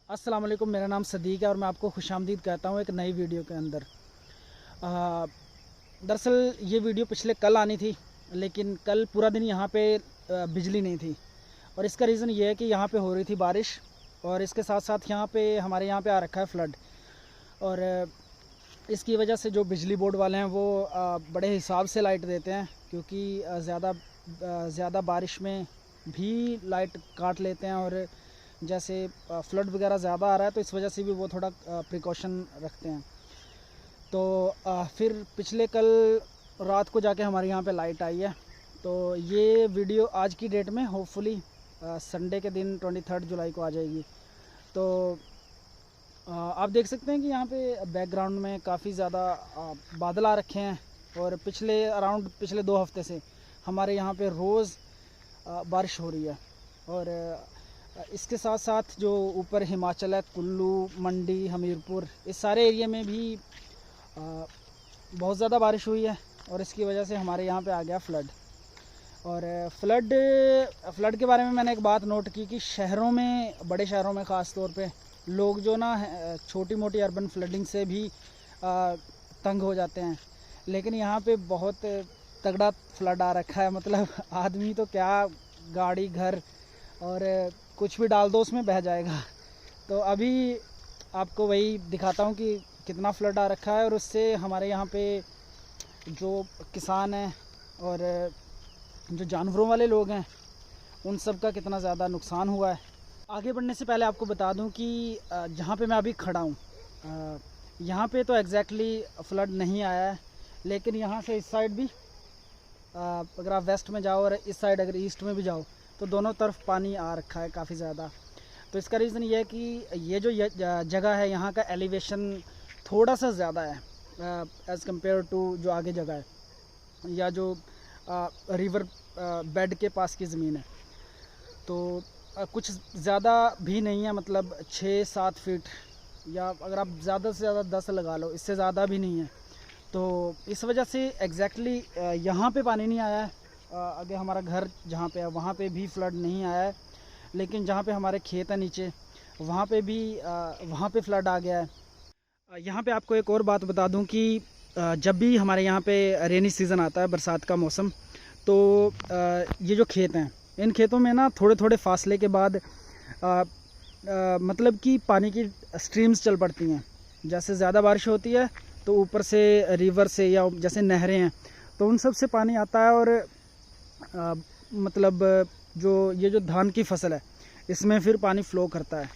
अस्सलाम वालेकुम, मेरा नाम सदीक है और मैं आपको खुशामदीद कहता हूँ एक नई वीडियो के अंदर। दरअसल ये वीडियो पिछले कल आनी थी, लेकिन कल पूरा दिन यहाँ पे बिजली नहीं थी। और इसका रीज़न ये है कि यहाँ पे हो रही थी बारिश, और इसके साथ साथ यहाँ पे हमारे यहाँ पे आ रखा है फ्लड। और इसकी वजह से जो बिजली बोर्ड वाले हैं वो बड़े हिसाब से लाइट देते हैं, क्योंकि ज़्यादा बारिश में भी लाइट काट लेते हैं। और जैसे फ्लड वगैरह ज़्यादा आ रहा है तो इस वजह से भी वो थोड़ा प्रिकॉशन रखते हैं। तो फिर पिछले कल रात को जाके हमारे यहाँ पे लाइट आई है। तो ये वीडियो आज की डेट में होपफुली संडे के दिन 23 जुलाई को आ जाएगी। तो आप देख सकते हैं कि यहाँ पे बैकग्राउंड में काफ़ी ज़्यादा बादल आ रखे हैं। और पिछले 2 हफ्ते से हमारे यहाँ पे रोज़ बारिश हो रही है। और इसके साथ साथ जो ऊपर हिमाचल है, कुल्लू, मंडी, हमीरपुर, इस सारे एरिया में भी बहुत ज़्यादा बारिश हुई है। और इसकी वजह से हमारे यहाँ पे आ गया फ्लड। और फ्लड के बारे में मैंने एक बात नोट की कि शहरों में, बड़े शहरों में ख़ास तौर पे लोग जो ना छोटी मोटी अर्बन फ्लडिंग से भी तंग हो जाते हैं, लेकिन यहाँ पे बहुत तगड़ा फ्लड आ रखा है। मतलब आदमी तो क्या, गाड़ी, घर और कुछ भी डाल दो उसमें बह जाएगा। तो अभी आपको वही दिखाता हूँ कि कितना फ्लड आ रखा है, और उससे हमारे यहाँ पे जो किसान हैं और जो जानवरों वाले लोग हैं उन सब का कितना ज़्यादा नुकसान हुआ है। आगे बढ़ने से पहले आपको बता दूं कि जहाँ पे मैं अभी खड़ा हूँ यहाँ पे तो एग्जैक्टली फ्लड नहीं आया है, लेकिन यहाँ से इस साइड भी अगर आप वेस्ट में जाओ और इस साइड अगर ईस्ट में भी जाओ तो दोनों तरफ पानी आ रखा है काफ़ी ज़्यादा। तो इसका रीज़न ये है कि ये जो जगह है यहाँ का एलिवेशन थोड़ा सा ज़्यादा है एज़ कम्पेयर टू जो आगे जगह है, या जो रिवर बेड के पास की ज़मीन है। तो कुछ ज़्यादा भी नहीं है, मतलब 6-7 फीट, या अगर आप ज़्यादा से ज़्यादा 10 लगा लो, इससे ज़्यादा भी नहीं है। तो इस वजह से एग्जैक्टली यहाँ पे पानी नहीं आया है। आगे हमारा घर जहाँ पे है वहाँ पे भी फ्लड नहीं आया है, लेकिन जहाँ पे हमारे खेत है नीचे वहाँ पे फ्लड आ गया है। यहाँ पे आपको एक और बात बता दूँ कि जब भी हमारे यहाँ पे रेनी सीज़न आता है, बरसात का मौसम, तो ये जो खेत हैं, इन खेतों में ना थोड़े थोड़े फासले के बाद मतलब कि पानी की स्ट्रीम्स चल पड़ती हैं। जैसे ज़्यादा बारिश होती है तो ऊपर से रिवर से, या जैसे नहरें हैं, तो उन सब से पानी आता है। और मतलब ये जो धान की फसल है इसमें फिर पानी फ़्लो करता है।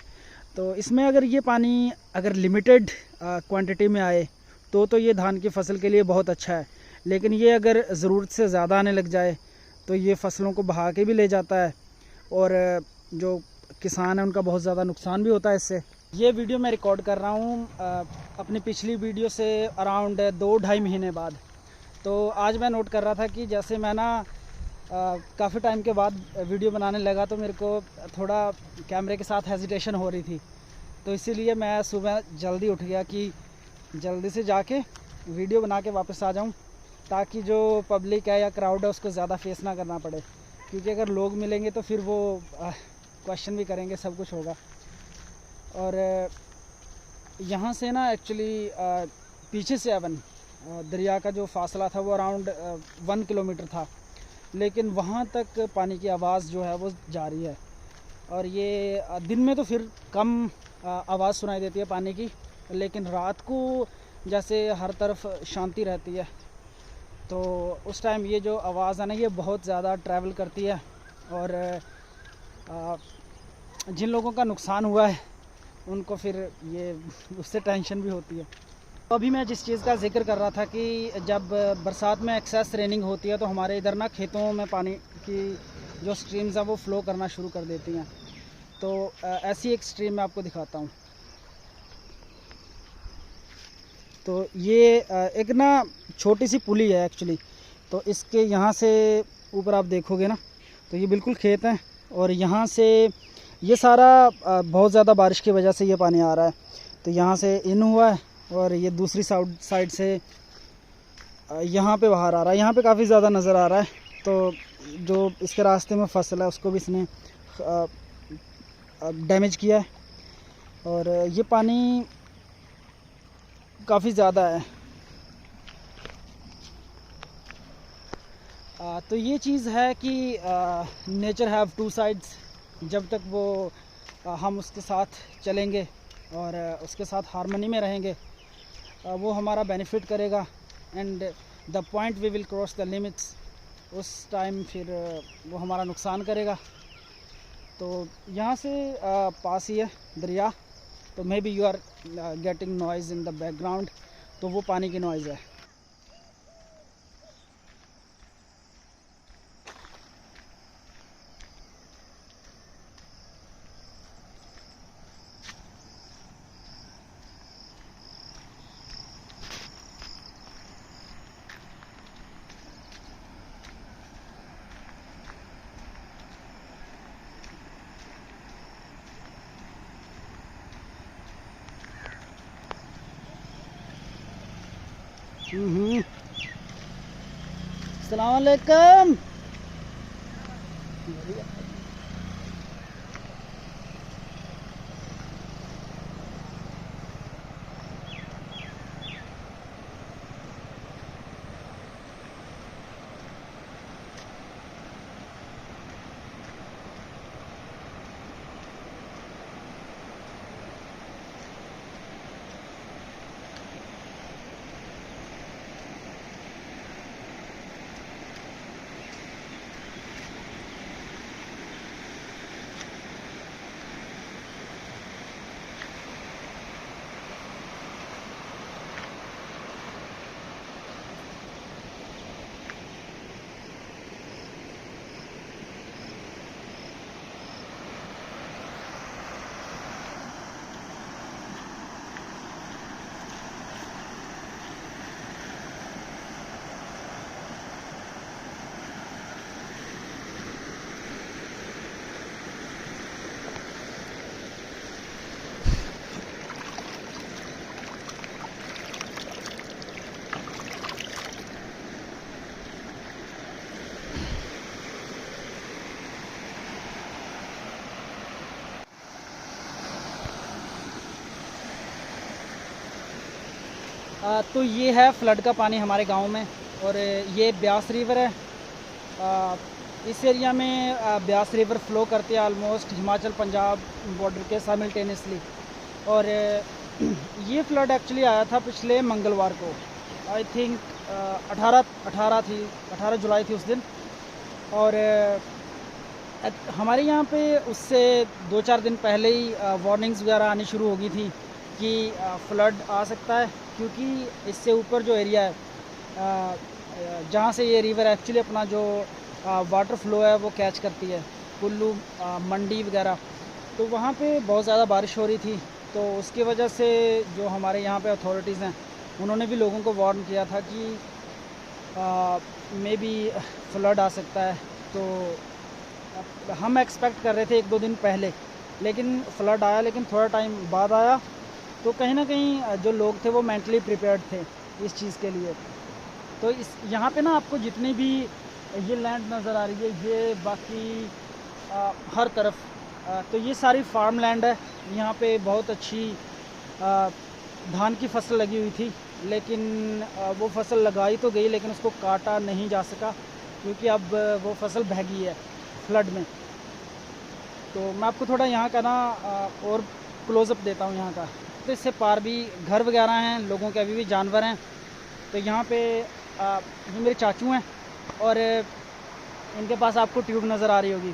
तो इसमें अगर ये पानी अगर लिमिटेड क्वांटिटी में आए तो ये धान की फसल के लिए बहुत अच्छा है, लेकिन ये अगर ज़रूरत से ज़्यादा आने लग जाए तो ये फसलों को बहा के भी ले जाता है, और जो किसान है उनका बहुत ज़्यादा नुकसान भी होता है इससे। ये वीडियो मैं रिकॉर्ड कर रहा हूँ अपनी पिछली वीडियो से अराउंड 2-2.5 महीने बाद। तो आज मैं नोट कर रहा था कि जैसे मैं ना काफ़ी टाइम के बाद वीडियो बनाने लगा तो मेरे को थोड़ा कैमरे के साथ हेजिटेशन हो रही थी। तो इसीलिए मैं सुबह जल्दी उठ गया कि जल्दी से जाके वीडियो बना के वापस आ जाऊं, ताकि जो पब्लिक है या क्राउड है उसको ज़्यादा फेस ना करना पड़े। क्योंकि अगर लोग मिलेंगे तो फिर वो क्वेश्चन भी करेंगे, सब कुछ होगा। और यहाँ से ना एक्चुअली पीछे से दरिया का जो फासला था वो अराउंड 1 किलोमीटर था, लेकिन वहाँ तक पानी की आवाज़ जो है वो जारी है। और ये दिन में तो फिर कम आवाज़ सुनाई देती है पानी की, लेकिन रात को जैसे हर तरफ शांति रहती है, तो उस टाइम ये जो आवाज़ है ना ये बहुत ज़्यादा ट्रैवल करती है। और जिन लोगों का नुकसान हुआ है उनको फिर ये उससे टेंशन भी होती है। तो अभी मैं जिस चीज़ का जिक्र कर रहा था कि जब बरसात में एक्सेस रेनिंग होती है तो हमारे इधर ना खेतों में पानी की जो स्ट्रीम्स हैं वो फ़्लो करना शुरू कर देती हैं। तो ऐसी एक स्ट्रीम मैं आपको दिखाता हूँ। तो ये एक ना छोटी सी पुली है एक्चुअली। तो इसके यहाँ से ऊपर आप देखोगे ना तो ये बिल्कुल खेत हैं, और यहाँ से ये सारा बहुत ज़्यादा बारिश की वजह से ये पानी आ रहा है। तो यहाँ से इन हुआ है, और ये दूसरी साइड से यहाँ पे बाहर आ रहा है। यहाँ पे काफ़ी ज़्यादा नज़र आ रहा है। तो जो इसके रास्ते में फसल है उसको भी इसने डैमेज किया है। और ये पानी काफ़ी ज़्यादा है। तो ये चीज़ है कि नेचर हैव टू साइड्स। जब तक वो हम उसके साथ चलेंगे और उसके साथ हारमोनी में रहेंगे, वो हमारा बेनिफिट करेगा। And the point we will cross the limits, उस टाइम फिर वो हमारा नुकसान करेगा। तो यहाँ से पास ही है दरिया, तो maybe you are getting noise in the background, तो वो पानी की नॉइज़ है। अस्सलाम वालेकुम। तो ये है फ्लड का पानी हमारे गांव में, और ये ब्यास रिवर है। इस एरिया में ब्यास रिवर फ़्लो करती है ऑलमोस्ट हिमाचल पंजाब बॉर्डर के साइमल्टेनियसली। और ये फ्लड एक्चुअली आया था पिछले मंगलवार को, आई थिंक 18 जुलाई थी उस दिन। और हमारे यहाँ पे उससे 2-4 दिन पहले ही वार्निंग्स वगैरह आनी शुरू हो गई थी कि फ्लड आ सकता है, क्योंकि इससे ऊपर जो एरिया है जहाँ से ये रिवर एक्चुअली अपना जो वाटर फ्लो है वो कैच करती है, कुल्लू मंडी वगैरह, तो वहाँ पे बहुत ज़्यादा बारिश हो रही थी। तो उसकी वजह से जो हमारे यहाँ पे अथॉरिटीज़ हैं उन्होंने भी लोगों को वार्न किया था कि मे बी फ्लड आ सकता है। तो हम एक्सपेक्ट कर रहे थे 1-2 दिन पहले, लेकिन फ्लड आया, लेकिन थोड़ा टाइम बाद आया। तो कहीं ना कहीं जो लोग थे वो मेंटली प्रिपेयर्ड थे इस चीज़ के लिए। तो इस यहाँ पे ना आपको जितनी भी ये लैंड नज़र आ रही है, ये बाकी हर तरफ तो ये सारी फार्म लैंड है। यहाँ पे बहुत अच्छी धान की फसल लगी हुई थी, लेकिन वो फसल लगाई तो गई, लेकिन उसको काटा नहीं जा सका, क्योंकि अब वो फसल बह गई है फ्लड में। तो मैं आपको थोड़ा यहाँ का ना और क्लोज़अप देता हूँ यहाँ का। तो इससे पार भी घर वगैरह हैं, लोगों के अभी भी जानवर हैं। तो यहाँ पे ये मेरे चाचू हैं, और इनके पास आपको ट्यूब नज़र आ रही होगी।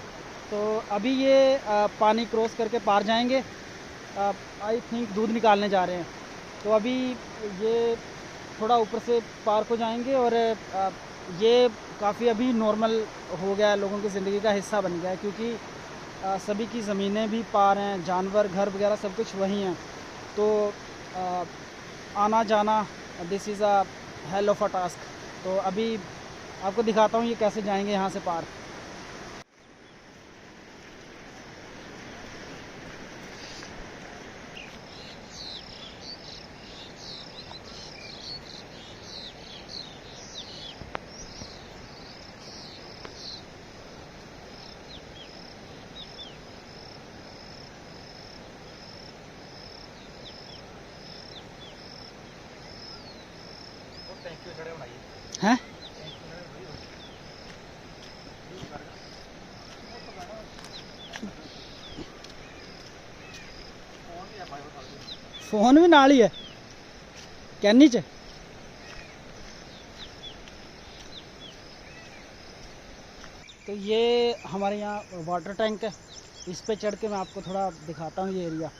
तो अभी ये पानी क्रॉस करके पार जाएंगे, आई थिंक दूध निकालने जा रहे हैं। तो अभी ये थोड़ा ऊपर से पार को जाएंगे, और ये काफ़ी अभी नॉर्मल हो गया है, लोगों की ज़िंदगी का हिस्सा बन गया है, क्योंकि सभी की ज़मीनें भी पार हैं, जानवर घर वगैरह सब कुछ वहीं हैं। तो आना जाना this is a hell of a task. तो अभी आपको दिखाता हूँ ये कैसे जाएंगे यहाँ से पार। हैं? फोन भी नाल ही है कैनी च। तो ये हमारे यहाँ वाटर टैंक है, इस पे चढ़ के मैं आपको थोड़ा दिखाता हूँ ये एरिया।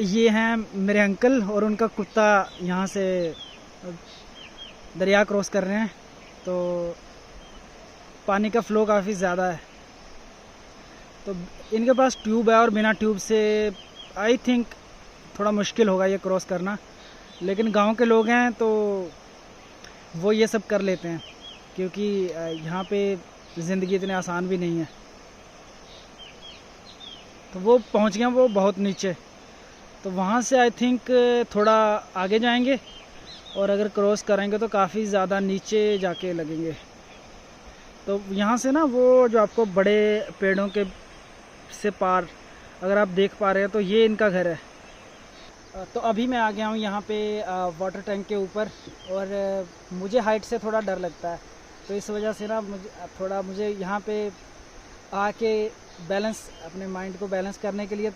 ये हैं मेरे अंकल और उनका कुत्ता यहाँ से दरिया क्रॉस कर रहे हैं। तो पानी का फ़्लो काफ़ी ज़्यादा है, तो इनके पास ट्यूब है और बिना ट्यूब से आई थिंक थोड़ा मुश्किल होगा ये क्रॉस करना, लेकिन गांव के लोग हैं तो वो ये सब कर लेते हैं, क्योंकि यहाँ पे ज़िंदगी इतनी आसान भी नहीं है। तो वो पहुँच गए वो बहुत नीचे, तो वहाँ से आई थिंक थोड़ा आगे जाएंगे और अगर क्रॉस करेंगे तो काफ़ी ज़्यादा नीचे जाके लगेंगे। तो यहाँ से ना वो जो आपको बड़े पेड़ों के से पार अगर आप देख पा रहे हैं तो ये इनका घर है। तो अभी मैं आ गया हूँ यहाँ पे वाटर टैंक के ऊपर, और मुझे हाइट से थोड़ा डर लगता है, तो इस वजह से ना मुझे यहाँ पे आके बैलेंस अपने माइंड को बैलेंस करने के लिए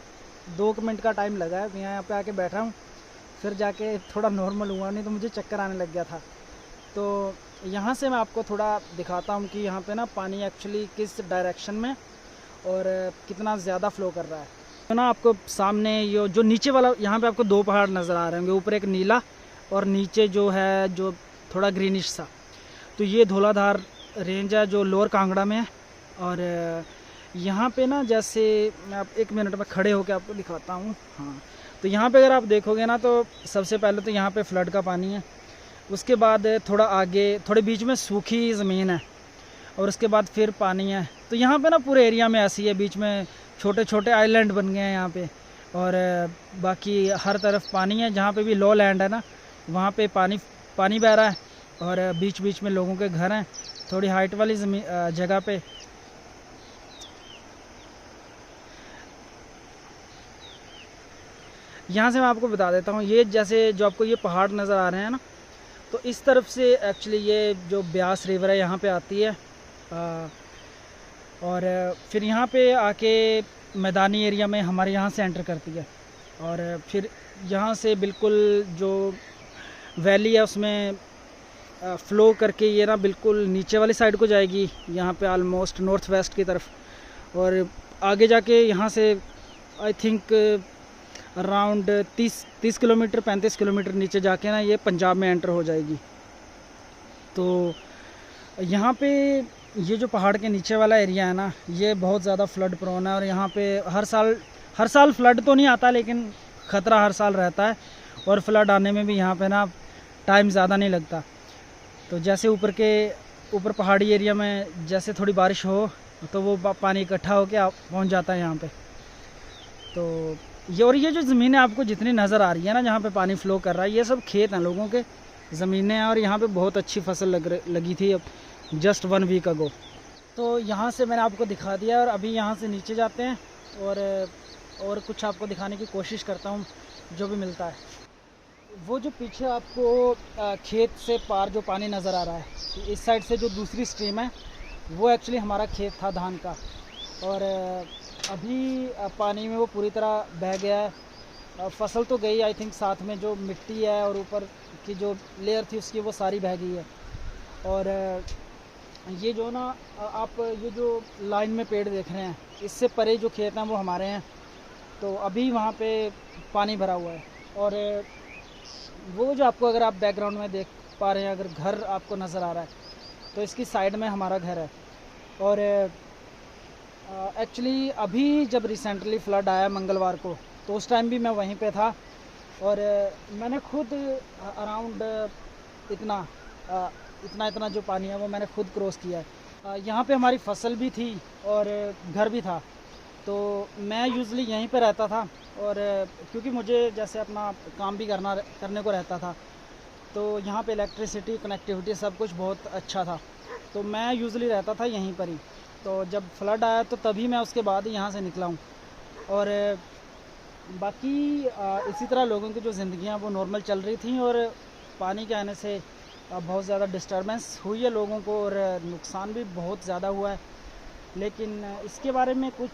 2 मिनट का टाइम लगा है। मैं यहाँ पे आके बैठा हूँ, फिर जाके थोड़ा नॉर्मल हुआ, नहीं तो मुझे चक्कर आने लग गया था। तो यहाँ से मैं आपको थोड़ा दिखाता हूँ कि यहाँ पे ना पानी एक्चुअली किस डायरेक्शन में और कितना ज़्यादा फ़्लो कर रहा है। तो ना आपको सामने ये जो नीचे वाला यहाँ पे आपको 2 पहाड़ नज़र आ रहे होंगे, ऊपर एक नीला और नीचे जो है जो थोड़ा ग्रीनिश सा, तो ये धौलाधार रेंज है जो लोअर कांगड़ा में है। और यहाँ पे ना जैसे मैं आप 1 मिनट में खड़े होकर आपको दिखाता हूँ। हाँ, तो यहाँ पे अगर आप देखोगे ना तो सबसे पहले तो यहाँ पे फ्लड का पानी है, उसके बाद थोड़ा आगे थोड़े बीच में सूखी ज़मीन है और उसके बाद फिर पानी है। तो यहाँ पे ना पूरे एरिया में ऐसी है, बीच में छोटे छोटे आइलैंड बन गए हैं यहाँ पे, और बाकी हर तरफ पानी है। जहाँ पे भी लो लैंड है ना वहाँ पे पानी बह रहा है, और बीच बीच में लोगों के घर हैं थोड़ी हाइट वाली जगह पे। यहाँ से मैं आपको बता देता हूँ, ये जैसे जो आपको ये पहाड़ नज़र आ रहे हैं ना, तो इस तरफ से एक्चुअली ये जो ब्यास रिवर है यहाँ पे आती है, और फिर यहाँ पे आके मैदानी एरिया में हमारे यहाँ से एंटर करती है, और फिर यहाँ से बिल्कुल जो वैली है उसमें फ़्लो करके ये ना बिल्कुल नीचे वाली साइड को जाएगी, यहाँ पे ऑलमोस्ट नॉर्थ वेस्ट की तरफ, और आगे जाके यहाँ से I think around 30 kilometre 35 kilometre नीचे जाके ना ये पंजाब में एंटर हो जाएगी। तो यहाँ पे ये जो पहाड़ के नीचे वाला एरिया है ना, ये बहुत ज़्यादा फ्लड प्रोन है। और यहाँ पे हर साल फ्लड तो नहीं आता, लेकिन ख़तरा हर साल रहता है। और फ्लड आने में भी यहाँ पे ना टाइम ज़्यादा नहीं लगता। तो जैसे ऊपर पहाड़ी एरिया में जैसे थोड़ी बारिश हो तो वो पानी इकट्ठा होकर पहुँच जाता है यहाँ पे। तो ये जो ज़मीनें आपको जितनी नज़र आ रही है ना, जहाँ पे पानी फ़्लो कर रहा है, ये सब खेत हैं लोगों के, ज़मीनें हैं। और यहाँ पे बहुत अच्छी फसल लगी थी अब जस्ट 1 वीक अगो। तो यहाँ से मैंने आपको दिखा दिया और अभी यहाँ से नीचे जाते हैं और कुछ आपको दिखाने की कोशिश करता हूँ जो भी मिलता है। वो जो पीछे आपको खेत से पार जो पानी नज़र आ रहा है, इस साइड से जो दूसरी स्ट्रीम है वो एक्चुअली हमारा खेत था धान का। और अभी पानी में वो पूरी तरह बह गया है। फसल तो गई, आई थिंक साथ में जो मिट्टी है और ऊपर की जो लेयर थी उसकी वो सारी बह गई है। और ये जो ना आप ये जो लाइन में पेड़ देख रहे हैं, इससे परे जो खेत हैं वो हमारे हैं। तो अभी वहाँ पे पानी भरा हुआ है। और वो जो आपको अगर आप बैकग्राउंड में देख पा रहे हैं, अगर घर आपको नज़र आ रहा है, तो इसकी साइड में हमारा घर है। और एक्चुअली अभी जब रिसेंटली फ्लड आया मंगलवार को, तो उस टाइम भी मैं वहीं पे था। और मैंने खुद अराउंड इतना जो पानी है वो मैंने खुद क्रॉस किया है। यहाँ पे हमारी फसल भी थी और घर भी था। तो मैं यूज़ुअली यहीं पे रहता था। और क्योंकि मुझे जैसे अपना काम भी करने को रहता था, तो यहाँ पे इलेक्ट्रिसिटी कनेक्टिविटी सब कुछ बहुत अच्छा था। तो मैं यूज़ुअली रहता था यहीं पर ही। तो जब फ्लड आया तो तभी मैं उसके बाद ही यहाँ से निकला हूँ। और बाकी इसी तरह लोगों की जो ज़िंदगियाँ वो नॉर्मल चल रही थी। और पानी के आने से बहुत ज़्यादा डिस्टर्बेंस हुई है लोगों को और नुकसान भी बहुत ज़्यादा हुआ है। लेकिन इसके बारे में कुछ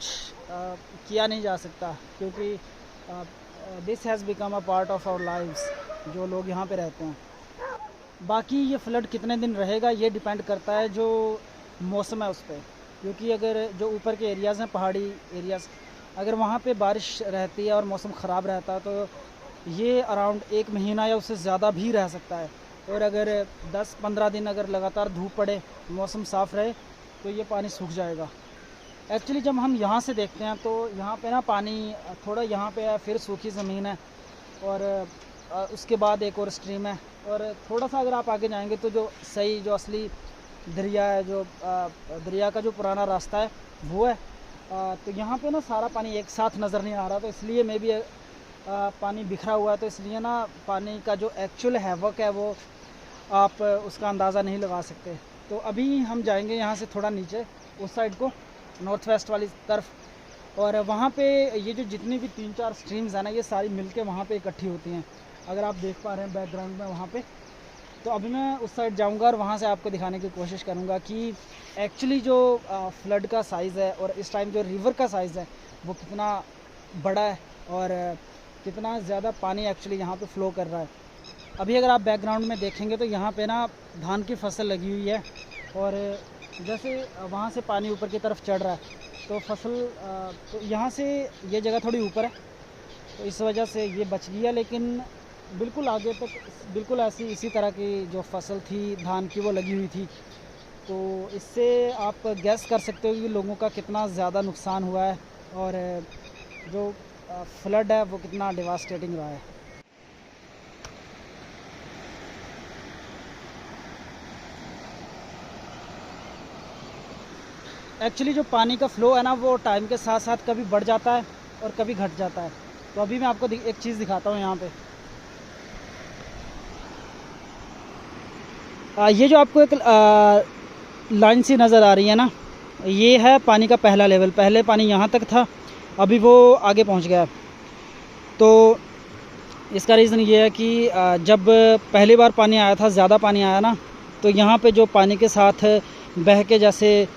किया नहीं जा सकता, क्योंकि this has become a part of our lives, जो लोग यहाँ पे रहते हैं। बाकी ये फ्लड कितने दिन रहेगा ये डिपेंड करता है जो मौसम है उस पर। क्योंकि अगर जो ऊपर के एरियाज़ हैं, पहाड़ी एरियाज़, अगर वहाँ पे बारिश रहती है और मौसम ख़राब रहता है तो ये अराउंड 1 महीना या उससे ज़्यादा भी रह सकता है। और अगर 10-15 दिन अगर लगातार धूप पड़े, मौसम साफ़ रहे, तो ये पानी सूख जाएगा। एक्चुअली जब हम यहाँ से देखते हैं तो यहाँ पे ना पानी थोड़ा यहाँ पे है, फिर सूखी ज़मीन है और उसके बाद एक और स्ट्रीम है। और थोड़ा सा अगर आप आगे जाएंगे तो जो असली दरिया है, जो दरिया का जो पुराना रास्ता है वो है। तो यहाँ पे ना सारा पानी एक साथ नज़र नहीं आ रहा, तो इसलिए मे भी पानी बिखरा हुआ है। तो इसलिए ना पानी का जो एक्चुअल हैवक है वो आप उसका अंदाज़ा नहीं लगा सकते। तो अभी हम जाएंगे यहाँ से थोड़ा नीचे उस साइड को, नॉर्थ वेस्ट वाली तरफ। और वहाँ पे ये जो जितनी भी 3-4 स्ट्रीम्स हैं ना, ये सारी मिलके वहाँ पे इकट्ठी होती हैं। अगर आप देख पा रहे हैं बैकग्राउंड में वहाँ पे, तो अभी मैं उस साइड जाऊँगा और वहाँ से आपको दिखाने की कोशिश करूँगा कि एक्चुअली जो फ्लड का साइज़ है और इस टाइम जो रिवर का साइज़ है वो कितना बड़ा है और कितना ज़्यादा पानी एक्चुअली यहाँ पे फ़्लो कर रहा है। अभी अगर आप बैकग्राउंड में देखेंगे तो यहाँ पे ना धान की फसल लगी हुई है। और जैसे वहाँ से पानी ऊपर की तरफ चढ़ रहा है तो फसल तो यहाँ से ये जगह थोड़ी ऊपर है, तो इस वजह से ये बच गया। लेकिन बिल्कुल आगे तक बिल्कुल इसी तरह की जो फसल थी धान की वो लगी हुई थी। तो इससे आप गैस कर सकते हो कि लोगों का कितना ज़्यादा नुकसान हुआ है और जो फ्लड है वो कितना डिवास्टेटिंग रहा है। एक्चुअली जो पानी का फ़्लो है ना वो टाइम के साथ साथ कभी बढ़ जाता है और कभी घट जाता है। तो अभी मैं आपको एक चीज़ दिखाता हूँ यहाँ पे। ये जो आपको एक लाइन सी नज़र आ रही है ना, ये है पानी का पहला लेवल। पहले पानी यहाँ तक था, अभी वो आगे पहुँच गया। तो इसका रीज़न ये है कि जब पहली बार पानी आया था, ज़्यादा पानी आया ना, तो यहाँ पे जो पानी के साथ बह के जैसे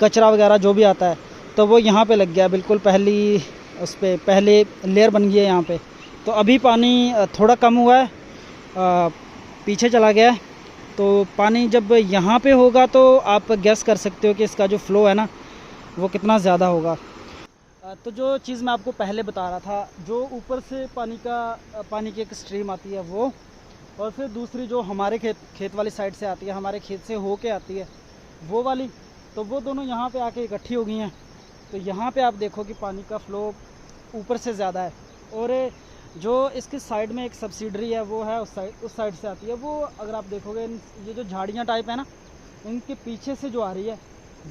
कचरा वगैरह जो भी आता है तो वो यहाँ पे लग गया। बिल्कुल पहले लेयर बन गई है यहाँ पे। तो अभी पानी थोड़ा कम हुआ है, पीछे चला गया है। तो पानी जब यहाँ पे होगा तो आप गेस कर सकते हो कि इसका जो फ़्लो है ना वो कितना ज़्यादा होगा। तो जो चीज़ मैं आपको पहले बता रहा था, जो ऊपर से पानी की एक स्ट्रीम आती है वो, और फिर दूसरी जो हमारे खेत वाली साइड से आती है, हमारे खेत से हो के आती है वो वाली, तो वो दोनों यहाँ पे आके इकट्ठी हो गई हैं। तो यहाँ पे आप देखो कि पानी का फ़्लो ऊपर से ज़्यादा है, और जो इसके साइड में एक सब्सिडरी है वो है उस साइड से आती है। वो अगर आप देखोगे ये जो झाड़ियाँ टाइप है ना, इनके पीछे से जो आ रही है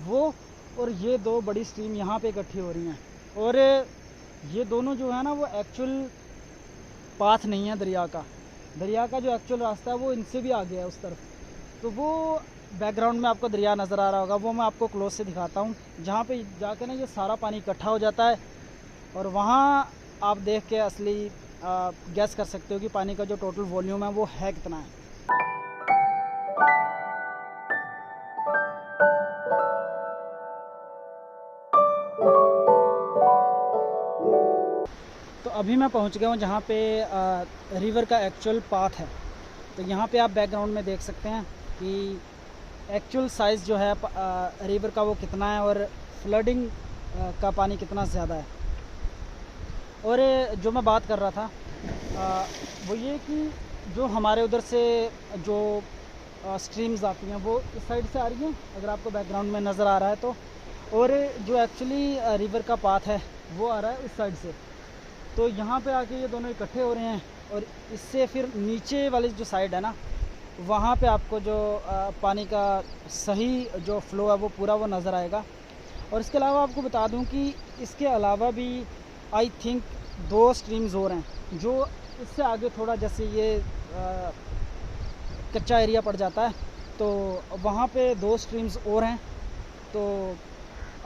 वो, और ये दो बड़ी स्ट्रीम यहाँ पे इकट्ठी हो रही हैं। और ये दोनों जो है ना वो एक्चुअल पाथ नहीं है दरिया का जो एक्चुअल रास्ता है वो इनसे भी आगे है उस तरफ। तो वो बैकग्राउंड में आपको दरिया नज़र आ रहा होगा, वो मैं आपको क्लोज से दिखाता हूँ, जहाँ पे जाके ना ये सारा पानी इकट्ठा हो जाता है, और वहाँ आप देख के असली गैस कर सकते हो कि पानी का जो टोटल वॉल्यूम है वो है कितना है। तो अभी मैं पहुंच गया हूं जहां पे रिवर का एक्चुअल पाथ है। तो यहां पे आप बैकग्राउंड में देख सकते हैं कि एक्चुअल साइज़ जो है रिवर का वो कितना है, और फ्लडिंग का पानी कितना ज़्यादा है। और जो मैं बात कर रहा था वो ये कि जो हमारे उधर से जो स्ट्रीम्स आती हैं वो इस साइड से आ रही हैं, अगर आपको बैकग्राउंड में नज़र आ रहा है तो, और जो एक्चुअली रिवर का पाथ है वो आ रहा है उस साइड से। तो यहाँ पे आके ये दोनों इकट्ठे हो रहे हैं, और इससे फिर नीचे वाली जो साइड है ना, वहाँ पे आपको जो पानी का सही जो फ़्लो है वो पूरा वो नज़र आएगा। और इसके अलावा आपको बता दूं कि इसके अलावा भी आई थिंक 2 स्ट्रीम्स और हैं, जो इससे आगे थोड़ा जैसे ये कच्चा एरिया पड़ जाता है, तो वहाँ पे 2 स्ट्रीम्स और हैं। तो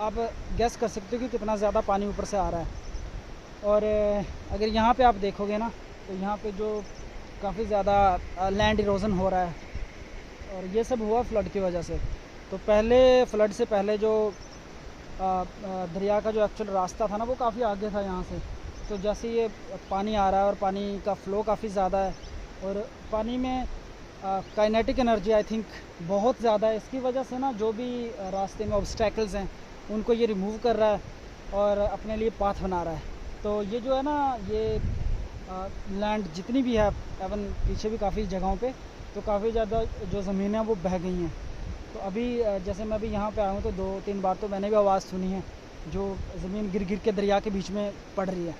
आप गैस कर सकते हो कि कितना ज़्यादा पानी ऊपर से आ रहा है। और अगर यहाँ पे आप देखोगे ना, तो यहाँ पे जो काफ़ी ज़्यादा लैंड इरोज़न हो रहा है, और ये सब हुआ फ्लड की वजह से। तो पहले फ्लड से पहले जो दरिया का जो एक्चुअल रास्ता था ना वो काफ़ी आगे था यहाँ से। तो जैसे ये पानी आ रहा है और पानी का फ़्लो काफ़ी ज़्यादा है, और पानी में काइनेटिक एनर्जी आई थिंक बहुत ज़्यादा है। इसकी वजह से ना जो भी रास्ते में ऑब्स्टैकल्स हैं उनको ये रिमूव कर रहा है और अपने लिए पाथ बना रहा है। तो ये जो है ना, ये लैंड जितनी भी है, एवन पीछे भी काफ़ी जगहों पे तो काफ़ी ज़्यादा जो ज़मीनें हैं वो बह गई हैं। तो अभी जैसे मैं अभी यहाँ पे आया हूँ तो 2-3 बार तो मैंने भी आवाज़ सुनी है, जो ज़मीन गिर गिर के दरिया के बीच में पड़ रही है।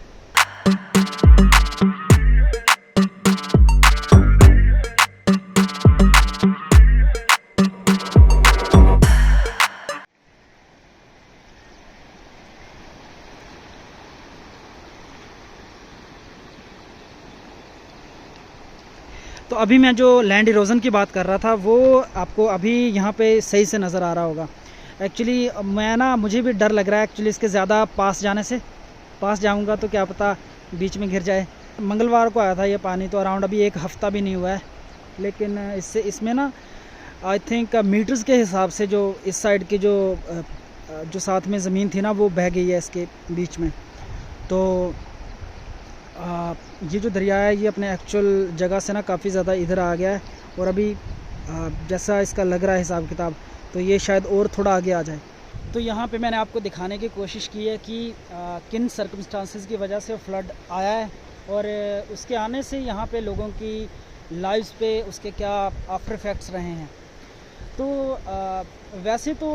तो अभी मैं जो लैंड इरोज़न की बात कर रहा था वो आपको अभी यहाँ पे सही से नज़र आ रहा होगा। एक्चुअली मुझे भी डर लग रहा है एक्चुअली इसके ज़्यादा पास जाने से। पास जाऊँगा तो क्या पता बीच में गिर जाए। मंगलवार को आया था ये पानी, तो अराउंड अभी 1 हफ़्ता भी नहीं हुआ है, लेकिन इसमें ना आई थिंक मीटर्स के हिसाब से जो इस साइड की जो साथ में ज़मीन थी ना वो बह गई है इसके बीच में। तो ये जो दरिया है ये अपने एक्चुअल जगह से ना काफ़ी ज़्यादा इधर आ गया है, और अभी जैसा इसका लग रहा है हिसाब किताब, तो ये शायद और थोड़ा आगे आ जाए। तो यहाँ पे मैंने आपको दिखाने की कोशिश की है कि किन सर्कमस्टांसेस की वजह से फ्लड आया है, और उसके आने से यहाँ पे लोगों की लाइव्स पे उसके क्या आफ्टर इफ़ेक्ट्स रहे हैं। तो वैसे तो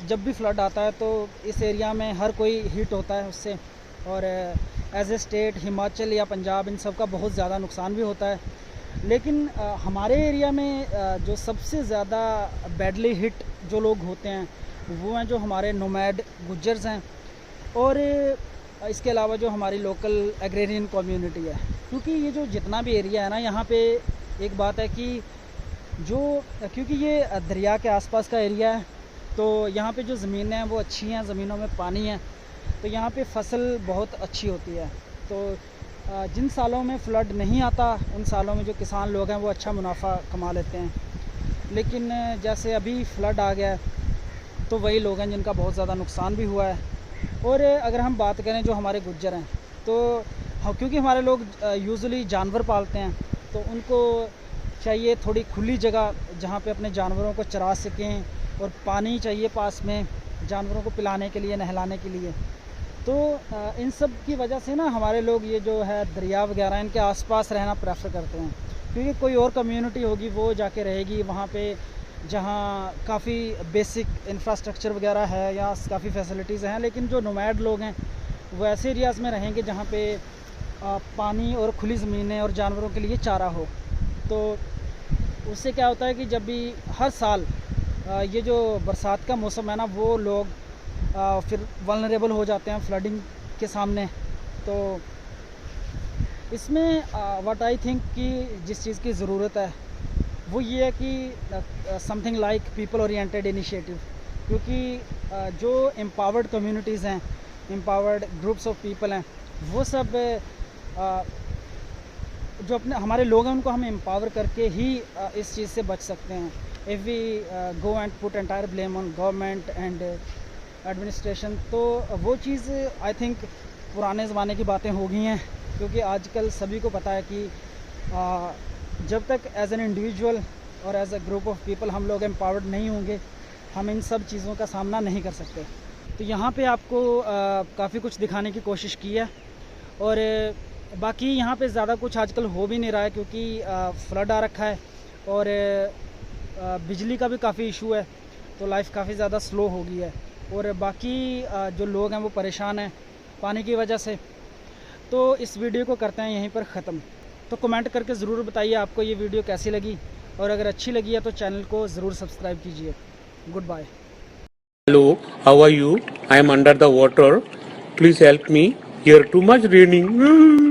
जब भी फ्लड आता है तो इस एरिया में हर कोई हिट होता है उससे, और एज ए स्टेट हिमाचल या पंजाब इन सब का बहुत ज़्यादा नुकसान भी होता है। लेकिन हमारे एरिया में जो सबसे ज़्यादा बैडली हिट जो लोग होते हैं वो हैं जो हमारे नोमैड गुज्जर्स हैं, और इसके अलावा जो हमारी लोकल एग्रेरियन कम्युनिटी है। क्योंकि ये जो जितना भी एरिया है ना, यहाँ पे एक बात है कि क्योंकि ये दरिया के आसपास का एरिया है, तो यहाँ पे जो ज़मीनें हैं वो अच्छी हैं, ज़मीनों में पानी है, तो यहाँ पे फसल बहुत अच्छी होती है। तो जिन सालों में फ्लड नहीं आता उन सालों में जो किसान लोग हैं वो अच्छा मुनाफा कमा लेते हैं। लेकिन जैसे अभी फ्लड आ गया है तो वही लोग हैं जिनका बहुत ज़्यादा नुकसान भी हुआ है। और अगर हम बात करें जो हमारे गुज्जर हैं, तो क्योंकि हमारे लोग यूजुअली जानवर पालते हैं, तो उनको चाहिए थोड़ी खुली जगह जहाँ पे अपने जानवरों को चरा सकें, और पानी चाहिए पास में जानवरों को पिलाने के लिए, नहलाने के लिए। तो इन सब की वजह से ना हमारे लोग ये जो है दरिया वगैरह इनके आसपास रहना प्रेफर करते हैं, क्योंकि कोई और कम्युनिटी होगी वो जाके रहेगी वहाँ पे जहाँ काफ़ी बेसिक इंफ्रास्ट्रक्चर वगैरह है या काफ़ी फैसिलिटीज़ हैं, लेकिन जो नोमैड लोग हैं वो ऐसे एरियाज़ में रहेंगे जहाँ पे पानी और खुली ज़मीनें और जानवरों के लिए चारा हो। तो उससे क्या होता है कि जब भी हर साल ये जो बरसात का मौसम है ना, वो लोग फिर वल्नरेबल हो जाते हैं फ्लडिंग के सामने। तो इसमें व्हाट आई थिंक कि जिस चीज़ की ज़रूरत है वो ये है कि something like people oriented initiative, क्योंकि जो एम्पावर्ड कम्युनिटीज़ हैं, एम्पावर्ड ग्रुप्स ऑफ पीपल हैं, वो सब जो अपने हमारे लोग हैं उनको हम एम्पावर करके ही इस चीज़ से बच सकते हैं। If we go and put entire blame on government and administration, तो वो चीज़ आई थिंक पुराने ज़माने की बातें हो गई हैं, क्योंकि आजकल सभी को पता है कि जब तक एज एन इंडिविजुअल और as a group of people हम लोग एम्पावर्ड नहीं होंगे, हम इन सब चीज़ों का सामना नहीं कर सकते। तो यहाँ पे आपको काफ़ी कुछ दिखाने की कोशिश की है, और बाकी यहाँ पे ज़्यादा कुछ आजकल हो भी नहीं रहा है, क्योंकि फ्लड आ रखा है और बिजली का भी काफ़ी इशू है, तो लाइफ काफ़ी ज़्यादा स्लो हो गई है, और बाकी जो लोग हैं वो परेशान हैं पानी की वजह से। तो इस वीडियो को करते हैं यहीं पर ख़त्म। तो कमेंट करके ज़रूर बताइए आपको ये वीडियो कैसी लगी, और अगर अच्छी लगी है तो चैनल को ज़रूर सब्सक्राइब कीजिए। Goodbye. Hello, how are you? I am under the water. Please help me. Here too much raining.